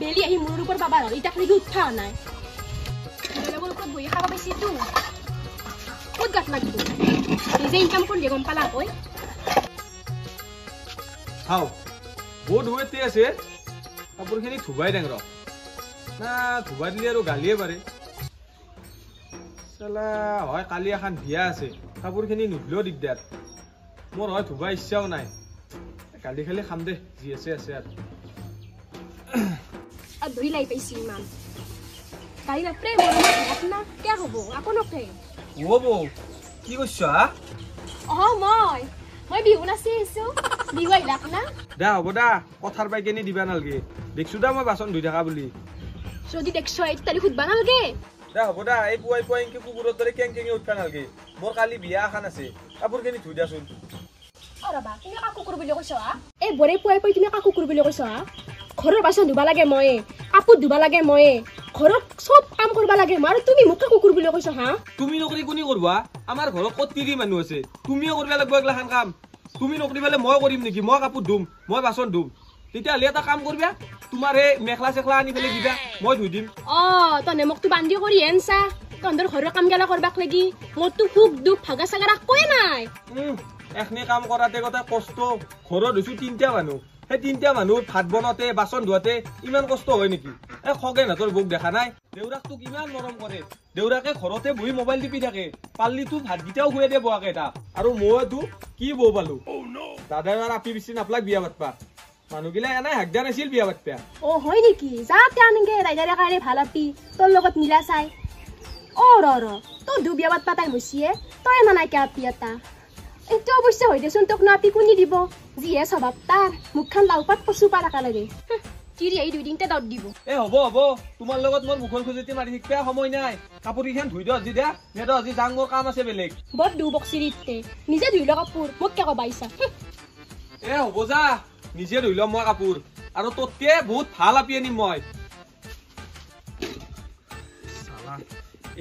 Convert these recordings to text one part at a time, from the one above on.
বেলি আহি মোৰ ওপৰ পাবা আৰু ইটাক লাগি উঠা নাই বেলেগৰ ওপৰত বহি খাব পাইছি তো ক'ত গাত লাগিব নিজে ইনকাম কৰি গম পালা কৈ হাও বহুত হইতে আছে কাপোৰখিনি ধুবাই দেং ৰ না ধুবাই দিলে আৰু গালিয়ে পাৰে চালা হয় কালি এখন বিয়া আছে কাপোৰখিনি নুধলেও দিগদাৰ মোৰ হয় ধুবা ইচ্ছাও নাই গালি খালি খাম দে যি আছে আছে আর ধৰি লাই পাইছি ইমান গাড়ী বাপৰে মোৰ আপনা কে হ'ব আপোনকে ও বৌ কি কৈছা মই বিহু নাচি আছো বিহু আহিলাক না দা হ'ব দা কথাৰ পাই কেনি দিবা নালগে দেখছো দা মই বাচন ধুই থাকা বুলি যদি দেখছো এই তালি খুদবা নালগে দা হ'ব দা এই পুৱাই পুৱাই কি কুকুৰৰ দৰে কেং কেঙি উঠবা নালগে মোৰ কালি বিয়া এখন আছে কাপোৰখিনি ধুই দিয়াচোন ৰবা তুমি কাকো কুকুৰ বুলি কৈছা এই বৰে পুৱাই পুৱাই তুমি কাকো কুকুৰ বুলি কৈছা ঘৰৰ বাচন ধুবা লাগে মই কাপোৰ ধুবা লাগে মই ঘৰত সব কাম কৰবা লাগে আৰু তুমি মোক কুকুৰ বুলি কৈছা হা তুমি নকৰি কোনি কৰবা আমাৰ ঘৰত কত তিৰি মানুহ আছে তুমিও কৰবা লাগব এগলাখান কাম তুমি নকৰি পালে মই কৰিম নেকি মই কাপোৰ ধুম মই বাচন ধুম তেতিয়া হলে এটা কাম কৰবা তোমাৰ এই মেখলা চেখলা আনি ফেলে দিবা মই ধুই দিম তনে মোকতো বান্ধি কৰি এনছা তন্দৰ ঘৰৰ কাম গেলা কৰবাক লাগি মোৰতো সুখ দুখ ভাগা চাগা ৰাখোৱে নাই এখনি কাম কৰাতে কথা কষ্ট ঘৰত হৈছো তিনটা মানুহ সেই তিনটা মানুহ ভাত বনাতে বাচন ধোৱাতে ইমান কষ্ট হয় নেকি এই খগেন হাতৰ বুক দেখা নাই দেউৰাক তোক ইমান মৰম কৰে দেউৰাকে ঘৰতে বহি মোবাইল টিপি থাকে পাল্লি তো ভাতগিটাও খুৱাই দিয়ে বহাকে এটা আৰু মইতো কি বৌ পালো দাদাই আৰু আপি বেছি নাপলাক বিয়া পাতবা মানুহগিলা এনাই হাগদা নাছিল বিয়া পাতবা হয় নেকি যাতে আনগে ৰাইদাৰে কাৰণে ভাল আপি তোৰ লগত মিলা চাই ৰ তোৰ দু বিয়া পাতবা টাইম হৈছিয়ে তই মানাই কে আপি এটা এইটো অৱশ্যে হৈ দেচোন তোক ন আপি কোনি দিব যিহে স্বভাৱ তাৰ মুখখন লাউপাত কচু পাৰাকা লাগে তিৰি আহি 2 দিনতে দত দিব হ'ব তোমাৰ লগত মোৰ মুখৰ খুজতি মাৰি শিকবা সময় নাই কাপোৰখন ধুই দছ দি দা নেদ আজি জাং মোৰ কাম আছে বেলেগ বৰ দু বক্সিৰিতে নিজে ধুই ল কাপোৰ মোক কে কবাইছা হ'ব যা নিজে ধুই ল মই কাপোৰ আৰু তোতকে বহুত ভাল আপি আনিম মই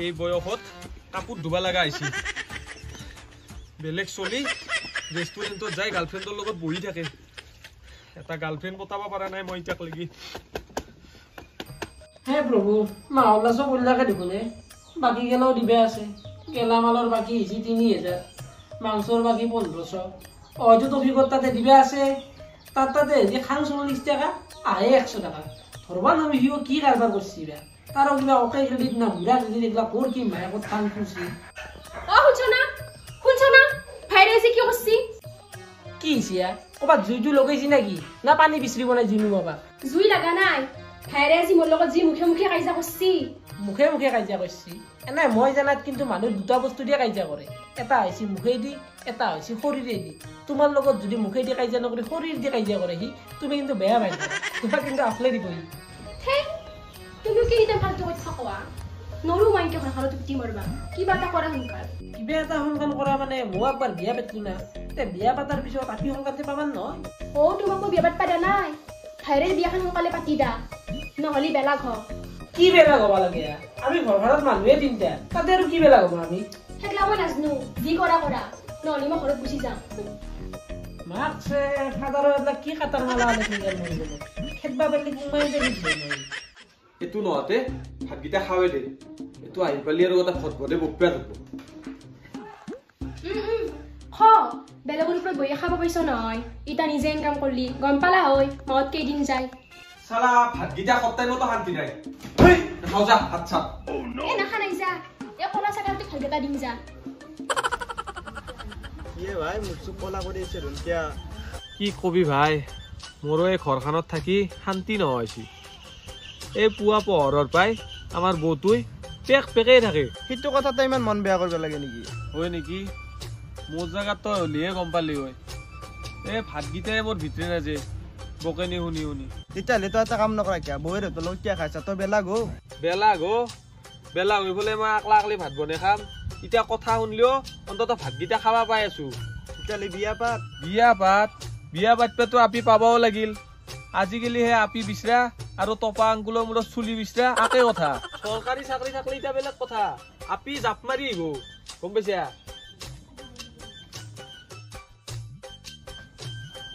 এই বয়সত কাপোৰ ধুবা লগা হৈছে বেলেগ চলি ৰেষ্টুৰেণ্টত যাই গাৰ্লফ্ৰেণ্ডৰ লগত বহি থাকে এটা গাৰ্লফ্ৰেণ্ড পতাব পৰা নাই মই ইটাক লাগি হে প্ৰভু মাহলা চব উল্লাকে দেখোনে বাকী গেলাও দিবে আছে গেলামালৰ বাকী হৈছে 3000 মাংসৰ বাকী 1500 হয়তো টফিকত তাতে দিবে আছে তাতে যে খাং 40 টাকা আহে 100 টাকা ধৰবা নামি হিও কি কাৰবাৰ করছি বে তারও কিবা অকাই ক্রেডিট না বুড়া ক্রেডিট এগুলা কোর কি মায়াকত খাং খুঁজছি শুনছো না ভাইরাসে কি করছি কি হিয়া কবা জুইটো লগাইছি নাকি না পানি বিচরি বনাই জুইনো বাবা জুই লাগা নাই ভাইরাসি মোর লগত জি মুখে মুখে কাইজা করছি মুখে মুখে কাইজা করছি এনে মই জানাত কিন্তু মানুহ দুটা বস্তু দিয়ে কাইজা করে এটা হইছি মুখে দি এটা হইছি শরীরে দি তোমার লগত যদি মুখে দি কাইজা নকৰি শরীর দি কাইজা করে হি তুমি কিন্তু বেয়া পাই তোমাক কিন্তু আফলে দিবই হে তুমি কি এটা ফালতু কথা কোৱা নৰু মাইকে ঘৰখনত তুতি মৰবা কিবা এটা কৰা হনকাল কিবা এটা হনকাল কৰা মানে মই একবাৰ বিয়া পাতিলো না তে বিয়া পাতাৰ পিছত আপি হনকালতে পামান নহয় তোমাক বিয়া পাতা নাই ভাইৰেৰ বিয়াখন হনকালে পাতি দা নহলি বেলা ঘ কি বেলা গবা লাগে আমি ঘৰখনত মানুহে তিনটা তাতে আৰু কি বেলা গবা আমি হেকলা মই নাজনো যি কৰা নহলি মই ঘৰত গুচি যাম মাকছে ফাদাৰৰ এটা কি কাটাৰ মালা আছে গেল মই খেতবা বেলি কুমাই দেৰি এটো নহতে ভাতগিটা খাওয়ে দে এটো আহি পালি আৰু এটা ফটফটে বকপা যাব বেলেগৰ ওপৰত বহি খাব পাইছ নহয় ইটা নিজে ইনকাম কৰলি গম পালা হয় মত কেইদিন যায় সালা ভাতগিটা সপ্তাহ মতো শান্তি নাই হেই খাও যা ভাত চাপ নাখা নাই যা কলা চাগালতে ভালকেটা দিম যা ভাই মুচু কলা কৰি আছে ৰুনকিয়া কি কবি ভাই মোৰো এই ঘৰখনত থাকি শান্তি নহয়ছি এই পুৱা পহৰৰ পাই আমাৰ বৌতুই পেকেই থাকে সেইটো কথাতে ইমান মন বেয়া কৰিব লাগে নেকি হয় নেকি মোৰ জাগাত তই হলিহে গম পালি হয় এই ভাতগিটাই মোৰ ভিতৰে নাজে বকেনি শুনি শুনি তেতিয়াহ'লে তই এটা কাম নকৰা কিয় বৌৰ লগত কিয় খাইছা তই বেলা হৈ ফলে মই আকলা আকলি ভাত বনাই খাম এতিয়া কথা শুনলিও অন্তত ভাতগিটা খাবা পাই আছো তেতিয়াহ'লে বিয়া পাতপেতো আপি পাবাও লাগিল আজিকালি হে আপি বিচৰা আৰু টপা আংকুলৰ মূৰত চুলি বিচৰা আকে কথা চৰকাৰী চাকৰি থাকলে এতিয়া বেলেগ কথা আপি জাপ মাৰি আহিব গম পাইছা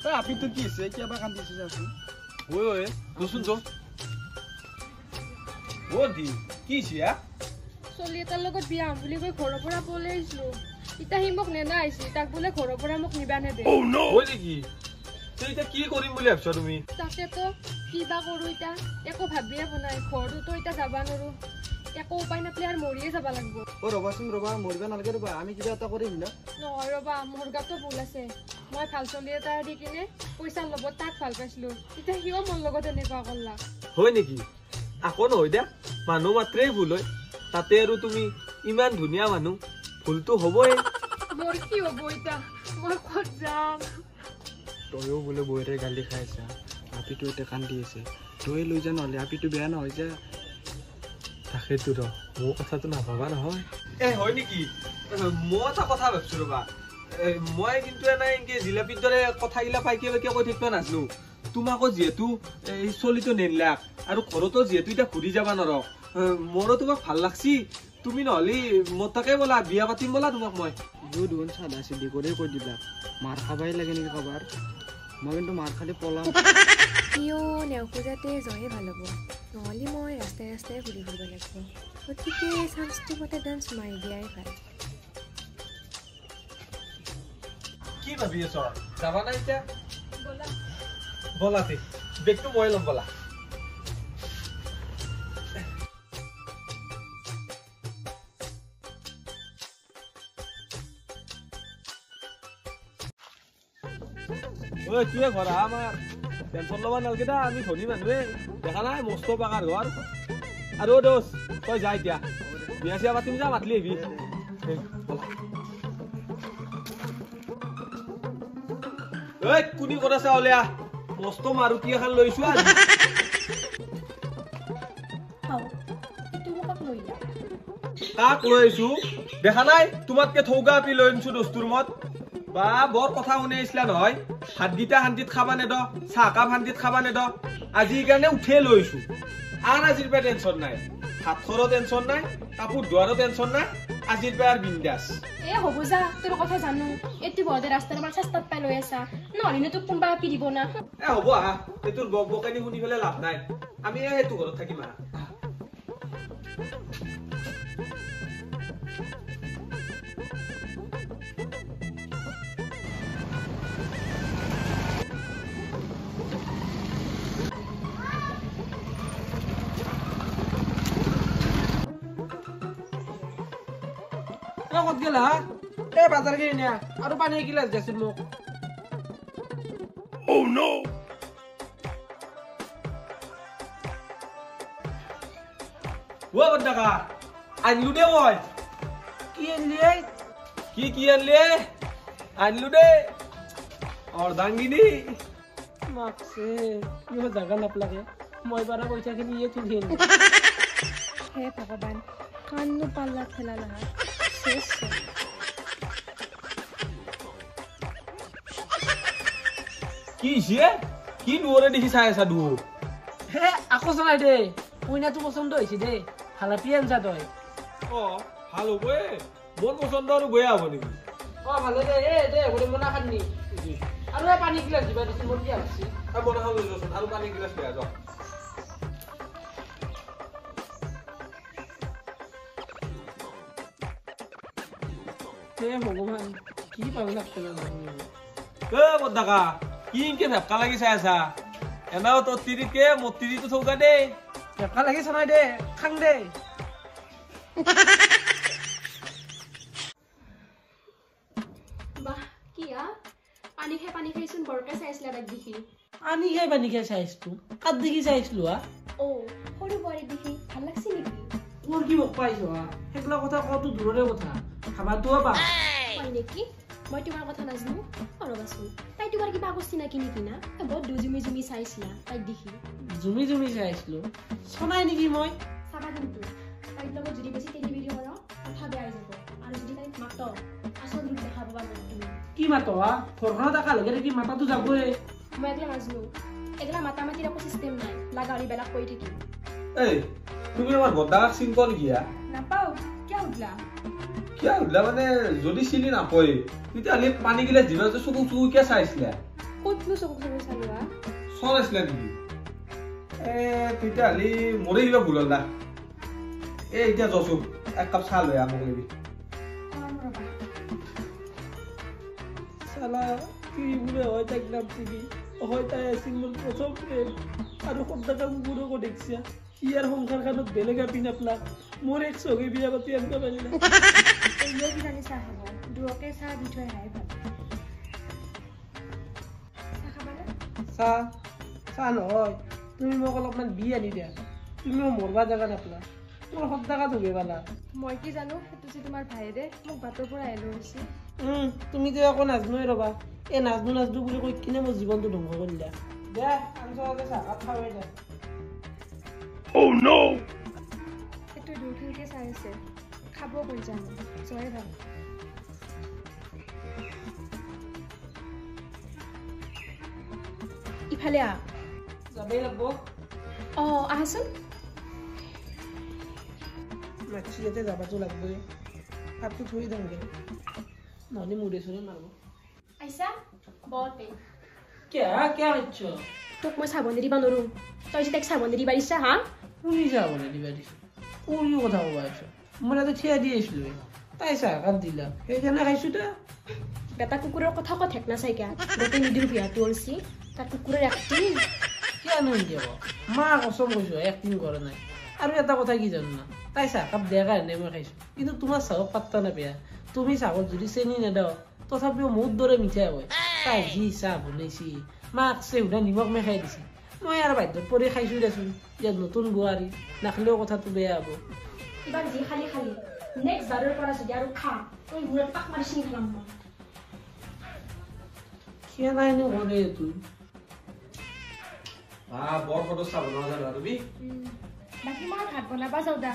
তই আপিটো কি হৈছে কিবা কান্দিছে যাচোন ঐ তোচোন তো দি কি চিয়া চলি এটাৰ লগত বিয়া হম বুলি কৈ ঘৰৰ পৰা পলাই আহিছিলো ইতা সি মোক নেনা আহিছে তাক বোলে ঘৰৰ পৰা মোক নিবা নেদে হয় নেকি এতিয়া কি কৰিম বুলি ভাবছ তুমি তাকেতো কিবা কৰো ইতা একো ভাবিয়ে বনাই ঘৰটোতো ইতা যাবা নোৱাৰো একো উপায় নাপালে আৰু মৰিয়ে যাব লাগিব ৰবাচোন ৰবা মৰিব নালাগে ৰবা আমি কিবা এটা কৰিম না নহয় ৰবা মোৰ গাতো ভুল আছে মই ভাল চলি এটা দি কিনে পইচা ল'ব তাক ভাল পাইছিলো এতিয়া সিও মোৰ লগত এনেকুৱা কৰলা হয় নেকি আকৌ নহয় দে মানুহ মাত্ৰেই ভুল হয় তাতে আৰু তুমি ইমান ধুনীয়া মানুহ ভুলটো হ'বই মোৰ কি হ'ব ইতা মই ক'ত যাম তয়ো বোলে বৌৰে গালি খাই আছা আপিটো এতিয়া কান্দি আছে তই লৈ যা নহ'লে আপিটো বেয়া নহয় যে তাকেতো ৰ মোৰ কথাটো নাভাবা নহয় হয় নেকি মই এটা কথা ভাবছো ৰবা মই কিন্তু এনেই এনেকে জিলাপিৰ দৰে কথাগিলা পাইকে কৈ থাকিব নাছিলো তোমাকো যিহেতু এই চলিটো নেনলাক আৰু ঘৰতো যিহেতু এতিয়া ঘূৰি যাবা নৰ মোৰো তোমাক ভাল লাগছি তুমি নহ'লে মোৰ তাকে বলা বিয়া পাতিম বলা তোমাক মই দুন চাদা চিধি কৰি কৈ দিলা মাৰ খাবাই লাগে নেকি কাবাৰ মই কিন্তু মাৰ খালি পলাম কিয় নেওখোজাতে জয়ে ভাল হ'ব নহ'লে মই ৰাস্তাই ৰাস্তাই ঘূৰি ফুৰিব লাগিব গতিকে চান্সটো মতে ডান্স মাৰি দিয়াই ভাল কি ভাবি আছ যাবা না এতিয়া বলাতে বেগটো মই ল'ম বলা তুই ঘৰ আমাৰ টেনচন ল'ব নালাগে দা আমি ধনী মানুহে দেখা নাই মস্ত পাকাৰ ঘৰ আৰু দোষ তই যা এতিয়া বিয়া চিয়া পাতিম যা মাতলি আহিবি কোনি ক'ত আছে ওলিয়া মস্ত মাৰুতি এখন লৈছো কাক লৈ আহিছো দেখা নাই তোমাতকে থৌগা আপি লৈ আনিছো দস্তুৰ মত বা বৰ কথা শুনি আহিছিলা নহয় ভাতগিটা শান্তিত খাবা নেদ চাহকাপ শান্তিত খাবা নেদ আজি কাৰণে উঠিয়ে লৈছো আৰু আজিৰ পৰা টেনচন নাই ভাত খোৱাৰো টেনচন নাই কাপোৰ ধোৱাৰো টেনচন নাই আজিৰ পৰা আৰু বিন্দাছ হ'ব যা তোৰ কথা জানো এইটো বৰদে ৰাস্তাৰ পৰা চেষ্টাত পাই লৈ আছা নহ'লে তোক কোনোবা আপি দিব না হ'ব আহা এইটোৰ বকানি শুনি পেলাই লাভ নাই আমি সেইটো ঘৰত থাকিম আহা ক'ত গেলা এই বাজাৰ গৈ নিয়া আৰু পানী এগিলাচ দেচোন মোক বৰ্দাকা আনিলো দে মই কি আনলি কি আনলি আনিলো দে অৰ্ধাংগিনী মাকছে কিয় জাগা নাপলাগে মই পাৰা পইচাখিনি ইয়ে তুলি আনিম হে ভগৱান কাণনো পাল্লা ঠেলা নহয় কি কি নোৰে দেখি চাই আছা দু হে আকৌ চলাই দে কইনাটো পচন্দ হৈছে দে ভালাপি আনছা তই ভাল হ'ব মোৰ পচন্দ আৰু বেয়া হ'ব নেকি ভালে দে দে বোলে মনা খানি আৰু পানী গিলাচ দিবা দিছো মোৰ কি আছে মনা খাব লৈছোন আৰু পানী গিলাচ বেয়া যাওক ভগৱান কি পাব লাগছে বৰ্দাকা কি ইনকে ভেপকা লাগি চাই আছা এনেও তোৰ তিৰিতকে মোৰ তিৰিটো থৌকা দেই ভেপকা লাগি চলাই দে খাং দে বাহ কি পানী খাইচোন বৰকে চাইছিলা তাক দেখি পানী খাই চাইছিলো কাত দেখি চাইছিলো সৰু বোৱাৰী দেখি ভাল লাগছে নেকি মোৰ কি মোক পাইছো সেইগিলা কথা কতো দূৰৰে কথা খাবাতো পা হয় নেকি মই তোমাৰ কথা নাজানো ৰবাচোন তাই তোমাৰ কিবা আগস্তি নাকি নেকি না বহুত দুজুমি চাইছিলা তাইক দেখি জুমি চাইছিলো চনাই নেকি মই চাবা কিন্তু তাইৰ লগত যদি বেছি টেলিভিডি কৰ কথা বেয়া হৈ যাব আৰু যদি তাইক মাত আচল ৰূপ দেখা পাবা তুমি কি মাতো ঘৰখনত একা লগে কি মাতাটো যাবই মই এগলা নাজানো এগলা মাতামাতিৰ একো চিষ্টেম নাই লাগাৰি বেলাক কৰি থাকিম তুমি আমাৰ বৰ্দাকাক চিন পোৱা নেকি নাপাও কিয় উঠলা কিয় উঠলা মানে যদি চিনি নাপয় তেতিয়াহ'লে পানী গিলাচ দিনত চকু চকুকে চাইছিলা ক'তনো চকু চালোৱা চৰ আছিলা নেকি তেতিয়াহ'লে মোৰে কিবা ভুল হ'ল না এতিয়া যচোন এক কাপ চাহ লৈ মোক লাগিবি চালা কি বোলে হয় তাইক নামছিবি হয় তাই আছিল মোৰ প্ৰথম প্ৰেম আৰু সদাকা কুকুৰকো দেখিছা সি আৰু সংসাৰখনত বেলেগ আপি নাপলা মোৰ এক চগে বিয়া পাতি আনিব পাৰিলে কিজানি চাহ খাব দুৱকে চাহ দি থৈ আহাই ভাল চাহ খাবানে চাহ নহয় তুমি মোক অলপমান বি আনি দিয়া তুমিও মৰবা জেগা নাপলা মোৰ সদাকা ধুবে পালা মই কি জানো সেইটো যে তোমাৰ ভাইৰে মোক বাটৰ পৰা আহিলো হৈছে তুমি যে একো নাজনোৱে ৰবা এই নাজনো বুলি কৈ কিনে মোৰ জীৱনটো ধ্বংস কৰি দিয়া দে আনচলতে চাহকাপ খাওঁৱে দে সেইটো দুখিনকে চাই আছে খাব কৈ যাম জয়ে ভাল ইফালে যাবেই লাগব আহাচোন মাছিলেতে যাবাতো লাগবই হাতটো থৈ যাওঁগে নহ'লে মূৰে চূৰে মাৰিব আইছা বতে কিয় ইচ্ছ তোক মই চাব নিদিব নোৱাৰোঁ তই যে তাইক চাব নিদিব দিছা হা শুনি যাব দিবা দিছো কৰিও কথা ক'ব আহিছ মই তাতে থিয়া দি আহিছিলোঁ তাই চাহকাপ দিলা সেইকাৰণে খাইছোঁ দে বেটা কুকুৰৰ কথা ক'ত ঠেক নাচাই কিয়া গোটেই নিদিওঁ বিয়াটো ওলছি তাত কুকুৰৰ একটিং কিয়নো নিদিব মা কচম কৈছোঁ একটিং কৰা নাই আৰু এটা কথা কি জানো না তাই চাহকাপ দিয়া কাৰণে মই খাইছোঁ কিন্তু তোমাৰ চাহক পাত্তা নাপায়া তুমি চাহত যদি চেনি নেদাও তথাপিও মোৰ দৰে মিঠাই হয় তাই যি চাহ বনাইছি মাক চেহুদা নিমখ মেখাই দিছে মই আৰু বাধ্যত পৰি খাইছোঁ দেচোন ইয়াত নতুন বোৱাৰী নাখালেও কথাটো বেয়া হ'ব এবাৰ যি খালি নেক্সট বাৰৰ পৰা যদি আৰু খা তই মূৰত পাক মাৰি চিনি খাম মই কিয় নাইনো কৰে তুই বৰ ফটো চাব নাজানো তুমি বাকী মই ভাত বনাবা যাওঁ দা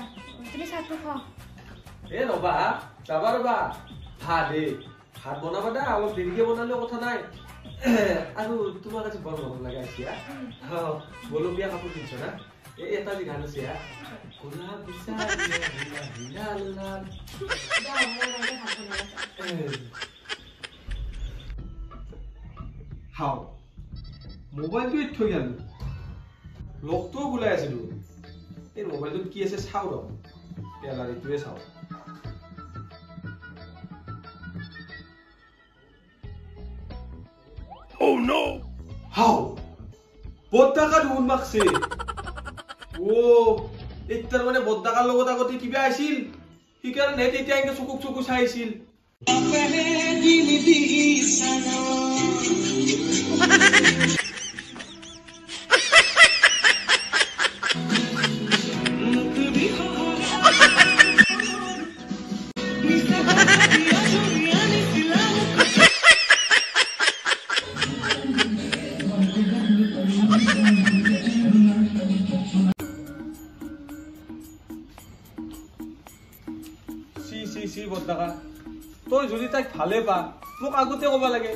তুমি চাহটো খোৱা ৰবা যাবা ভাত বনাবা দা অলপ দেৰিকে বনালেও কথা নাই আৰু তোমাক আজি বৰ মৰম লাগে এতিয়া বলবীয়া কাপোৰ কিনছ না এটা যি গান আছে মোবাইলটো থৈ গেল লগটোও ওলাই আছিলো এই মোবাইলটোত কি আছে চাওঁ ৰ এইটোৱে চাওঁ Oh no! How? বদ্দাকা ধুন মাকছে এইটাৰ মানে বদ্দাকাৰ লগত আগতে কিবা আছিল সেইকাৰণে তেতিয়া এনেকে চকু চাই আছিল তই যদি তাইক ভালে পা মোক আগতে ক'ব লাগে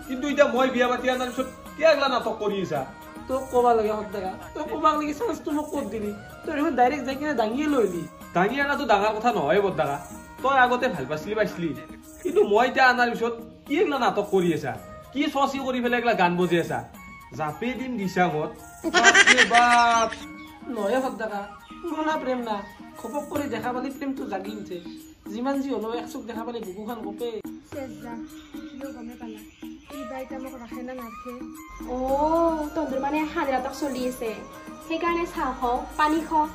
কিন্তু এতিয়া মই বিয়া পাতি আনাৰ পিছত কেগলা নাটক কৰি আছা তোক ক'ব লাগে সদায় তই ক'ব লাগে চান্সটো মোক ক'ত দিলি তই দেখোন ডাইৰেক্ট যাই কিনে দাঙিয়ে লৈ লি দাঙি আনাটো ডাঙৰ কথা নহয় বদ্দাকা তই আগতে ভাল পাইছিলি কিন্তু মই এতিয়া আনাৰ পিছত কি এগলা নাটক কৰি আছা কি চচি কৰি পেলাই এগলা গান বজি আছা জাপে দিম দিছা মত বাপ নহয় সদাকা পুৰণা প্ৰেম না খপক কৰি দেখা পালি প্ৰেমটো জাগি উঠে যিমান যি হ'লেও এক চুক দেখা পালে বুকুখন কপে গমে পালা কিবা এতিয়া মোক ৰাখে না নাৰাখে তহঁতৰ মানে হাজিৰাতক চলি আছে সেইকাৰণে চাহ খাওঁ পানী খাওঁ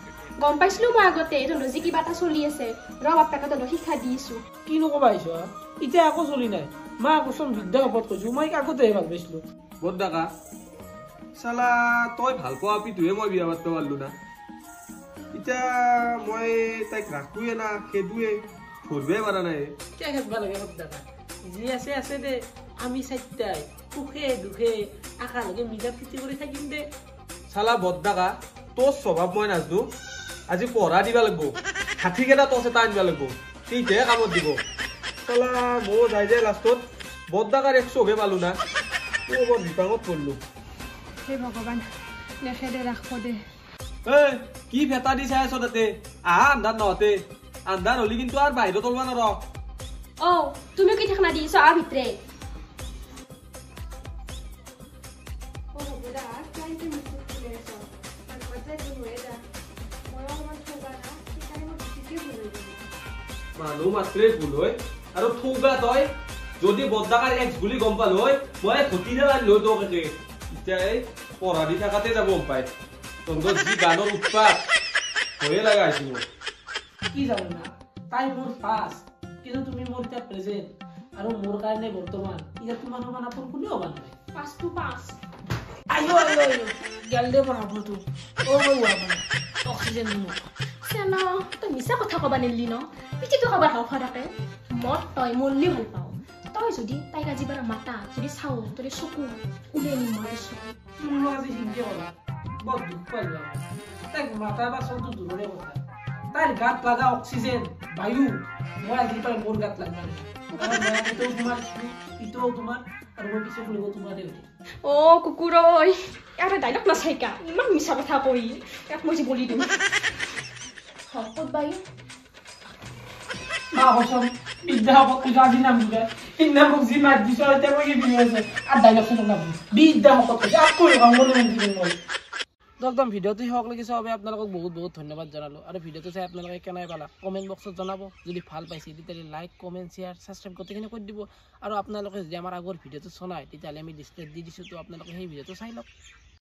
গম পাইছিলো মই আগতে তহঁতৰ যি কিবা এটা চলি আছে ৰ বাপেকে তহঁতক শিক্ষা দিছোঁ কিনো ক'বা আহিছ এতিয়া আকৌ চলি নাই মা কৈছোন বৃদ্ধা কাপত কৈছো মই আগতেহে ভাল পাইছিলো বদ্দাকা চালা তই ভাল পোৱা পিতুহে মই বিয়া পাতিব পাৰিলো না এতিয়া মই তাইক ৰাখোৱে না খেদোৱে ধৰবই পৰা নাই কিয় খেদবা লাগে সদাকা যি আছে আছে দে আমি চাৰিটাই সুখে দুখে আশালৈকে মিলা প্ৰীতি কৰি থাকিম দে চালা বদ্দাকা তোৰ স্বভাৱ মই নাজানো আজি পঢ়া দিবা লাগিব 60 কেইটা টচ এটা আনিব লাগিব তেতিয়াহে কামত দিব চালা ময়ো যাই যায় লাষ্টত বদ্দাকাৰ 100হে পালো না মই বৰ বিপাঙত পৰিলো হে ভগৱান নেখেদে ৰাখব দে কি ভেটা দি চাই আছ তাতে আহা আন্ধাৰ নহতে আন্ধাৰ হলি কিন্তু আৰু বাহিৰত ওলবা নৰ তুমি কি ঠিকনা দিছ ভিতৰে যা ক্লাইণ্টে মোক ফুলে আছ মানুহত যাই ভুল হৈয়ে যা মই অকণমান থৌগা না সেইকাৰণে মই বেছিকে ভুল হৈ গ'লো মানুহ মাত্ৰে ভুল হয় আৰু থৌগা তই যদি বদ্দাকাৰ এক্স বুলি গম পালো হয় মই ঘটি নালানি লৈ তোক একে এতিয়া এই পঢ়া দি থাকাতে যাব গম পাই তহঁতৰ যি গানৰ উৎপাত হৈয়ে লগা হৈছে মোৰ কি জানো না তাই মোৰ পাষ্ট কিন্তু তুমি মোৰ এতিয়া প্ৰেজেণ্ট আৰু মোৰ কাৰণে বৰ্তমান এতিয়া তোমাৰ সমান আপোন কোনেও হ'ব নোৱাৰে পাঁচটো পাঁচ আইও আইও আইও গেল দে পঢ়াবতো অ' মই মানে অক্সিজেন দিম চেন তই মিছা কথা ক'বা নিলি ন পিঠিটো ক'বা হাও থাকে মত তই মৰলি ভাল পাওঁ তই যদি তাইক আজি বাৰ মাতা যদি চাওঁ তোৰ চকু উলিয়াই নিম মই চকু মোৰ আজি হিংকে ক'লা বৰ দুখ পালোঁ তাইক মাতা বা চবটো দূৰৰে কথা তাইৰ গাত লগা অক্সিজেন বায়ু মই আজি পাই মোৰ গাত লাগা ইটোও তোমাৰ ইটোও তোমাৰ আৰু মই পিছত ল'ব তোমাৰে উঠিম অ' কুকুৰ ঐ ইয়াৰে ডাইলগ নাচাইকা ইমান মিছা কথা কৈ ইয়াক মই যে বলি দিওঁ ক'ত বাই মা কচম বিদ্যা শপত আজি নাম দিবা সিদিনা মোক যি মাত দিছ এতিয়া মই কি বিনি আছে আৰু ডাইলগ শুনো নাম বিদ্যা শপত আকৌ মই একদম ভিডিঅ'টো শেষলৈকে চোৱাৰ বাবে আপোনালোকক বহুত বহুত ধন্যবাদ জনালোঁ আৰু ভিডিঅ'টো চাই আপোনালোকে কেনে পালা কমেণ্ট বক্সত জনাব যদি ভাল পাইছে তেতিয়াহ'লে লাইক কমেণ্ট শ্বেয়াৰ ছাবস্ক্ৰাইব গোটেইখিনি কৰি দিব আৰু আপোনালোকে যদি আমাৰ আগৰ ভিডিঅ'টো চনায় তেতিয়াহ'লে আমি ডিছপ্লেত দি দিছোঁ তো আপোনালোকে সেই ভিডিঅ'টো চাই লওক